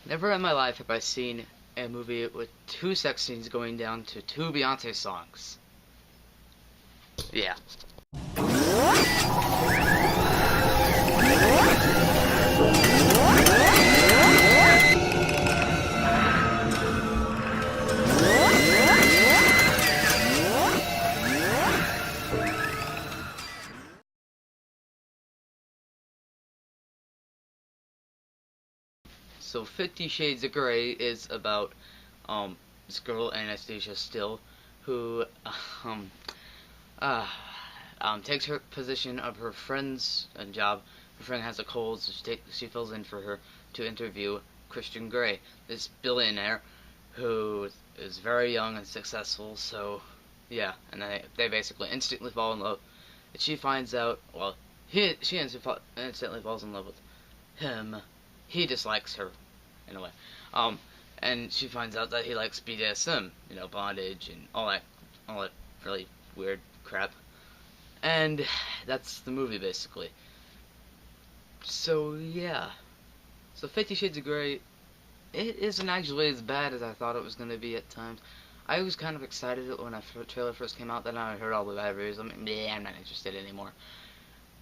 Never in my life have I seen a movie with two sex scenes going down to two Beyonce songs. Yeah. So 50 Shades of Grey is about this girl Anastasia Still who um uh takes her position of her friend's job. Her friend has a cold, so she fills in for her to interview Christian Grey, this billionaire who is very young and successful. So yeah, and they basically instantly fall in love. And she finds out, well, she instantly falls in love with him. He dislikes her in a way. Um, and she finds out that he likes BDSM, bondage and all that really weird crap. And that's the movie basically. So yeah, so 50 Shades of Grey, it isn't actually as bad as I thought it was gonna be at times. I was kind of excited when the trailer first came out. Then I heard all the bad reviews. I'm not interested anymore.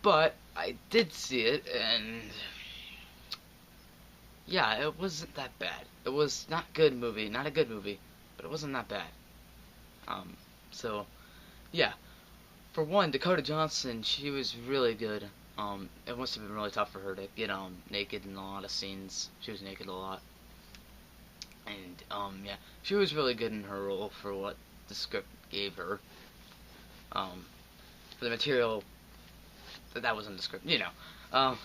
But I did see it, and yeah, it wasn't that bad. It was not a good movie, but it wasn't that bad. Um, so yeah, for one, Dakota Johnson, she was really good. It must have been really tough for her to get naked in a lot of scenes. She was naked a lot, and yeah, she was really good in her role for what the script gave her. Um, for the material that was in the script, Um,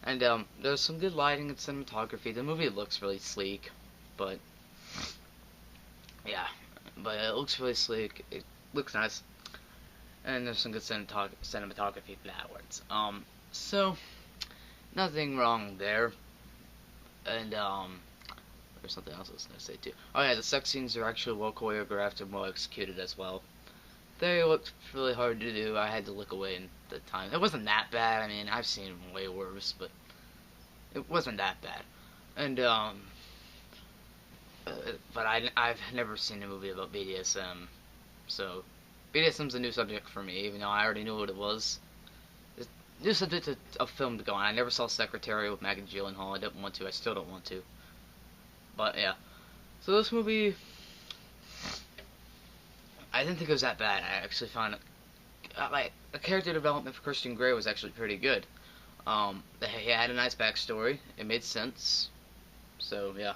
and there's some good lighting and cinematography. The movie looks really sleek, but yeah, but it looks really sleek. It looks nice, and there's some good cinematography afterwards. So nothing wrong there. And there's something else I was gonna say too. Oh yeah, the sex scenes are actually well choreographed and well executed as well. They looked really hard to do. I had to look away in the time. It wasn't that bad. I mean, I've seen way worse, but it wasn't that bad. And but I've never seen a movie about BDSM, so BDSM's a new subject for me, even though I already knew what it was. It's a new subject of film to go on. I never saw Secretary with Maggie Gyllenhaal. I didn't want to. I still don't want to. But yeah, so this movie, I didn't think it was that bad. I actually found it like the character development for Christian Grey was actually pretty good. He had a nice backstory. It made sense. So yeah,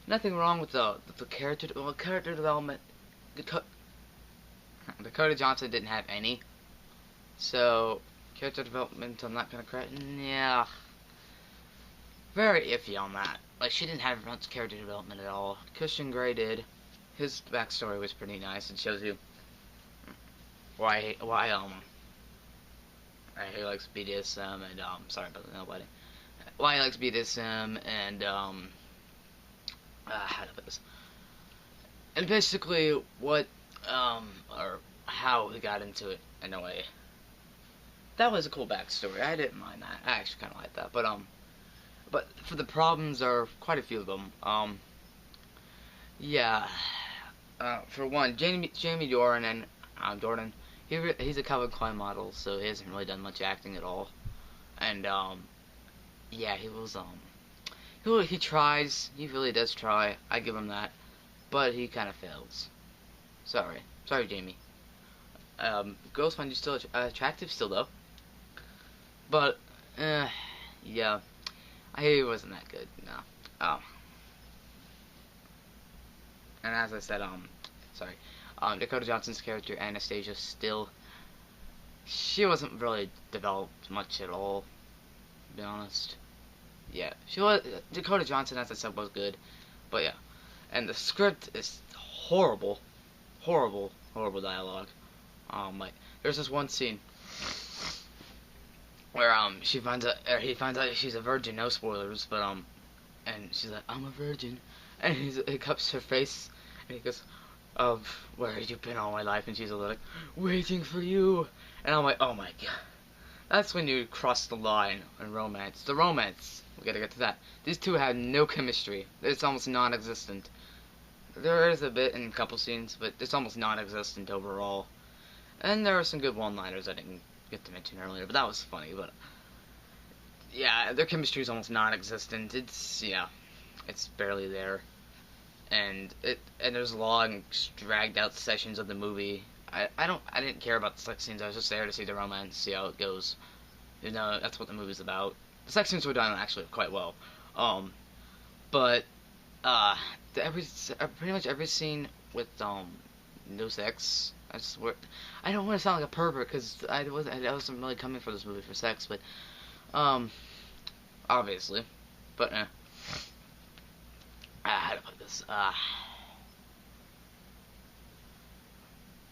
nothing wrong with the character development. Dakota Johnson didn't have any, so character development. I'm not gonna cry. Yeah, very iffy on that. Like she didn't have much character development at all. Christian Grey did. His backstory was pretty nice. It shows you why he likes BDSM and sorry about the nobody. Why he likes BDSM and how to put this? And basically what or how he got into it in a way. That was a cool backstory. I didn't mind that. I actually kind of like that. But for the problems are quite a few of them. Yeah. For one, Jamie Dornan and Dornan, he's a Calvin Klein model, so he hasn't really done much acting at all. And yeah, he tries. He really does try. I give him that, but he kind of fails. Sorry, Jamie. Girls find you still attractive still though, but yeah, he wasn't that good. No. Oh, and as I said, sorry, Dakota Johnson's character Anastasia Still, she wasn't really developed much at all, to be honest. Yeah, she was. Dakota Johnson, as I said, was good, but yeah, and the script is horrible, horrible dialogue. Like there's this one scene where he finds out she's a virgin. No spoilers, but and she's like, I'm a virgin, and he cups her face, and he goes, of where have you been all my life? And she's like, waiting for you, and I'm like, oh my god, That's when you cross the line in romance. The romance. We gotta get to that. These two had no chemistry. It's almost non-existent. There is a bit in a couple scenes, but it's almost non-existent overall. And there are some good one-liners I didn't get to mention earlier, but that was funny. But yeah, their chemistry is almost non-existent. It's barely there. And there's long, dragged out sessions of the movie. I didn't care about the sex scenes. I was just there to see the romance, see how it goes. That's what the movie's about. The sex scenes were done actually quite well. But pretty much every scene with no sex. I don't want to sound like a pervert because I wasn't really coming for this movie for sex, but obviously, but how to put this?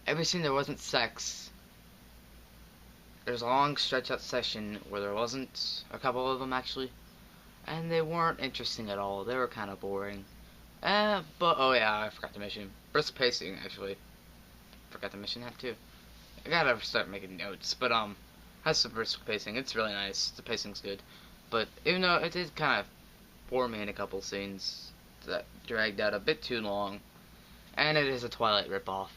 Every scene there wasn't sex. There's a long stretch out session where there wasn't, a couple of them actually, and they weren't interesting at all. They were kind of boring. But oh yeah, I forgot to mention brisk pacing actually. Forgot to mention that too. I gotta start making notes, but has some brisk pacing. It's really nice. The pacing's good, but even though it did kind of bore me in a couple scenes that dragged out a bit too long, and it is a Twilight ripoff.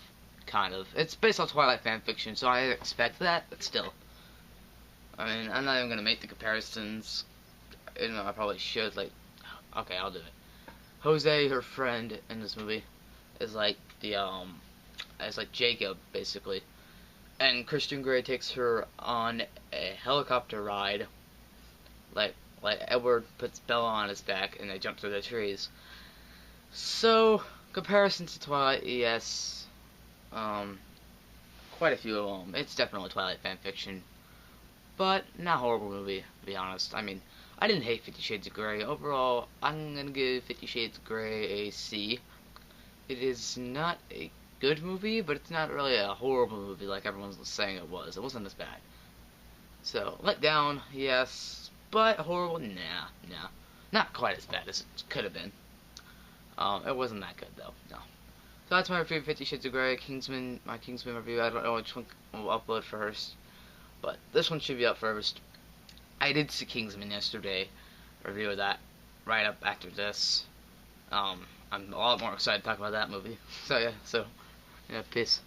Kind of. It's based on Twilight fanfiction, so I expect that, but still. I mean, I'm not even gonna make the comparisons. I probably should, okay, I'll do it. Jose, her friend in this movie, is like is like Jacob, basically. And Christian Grey takes her on a helicopter ride, like Edward puts Bella on his back and they jump through the trees. So, comparison to Twilight, yes. Quite a few of them. It's definitely Twilight fanfiction, but not a horrible movie, to be honest. I mean, I didn't hate 50 Shades of Grey. Overall, I'm gonna give 50 Shades of Grey a C. It is not a good movie, but it's not really a horrible movie like everyone's saying it was. It wasn't as bad. So, let down, yes, but horrible, nah. Not quite as bad as it could have been. It wasn't that good, though, no. So that's my review of 50 Shades of Grey, my Kingsman review. I don't know which one will upload first, but this one should be up first. I did see Kingsman yesterday, review of that, right up after this. I'm a lot more excited to talk about that movie. So yeah, peace.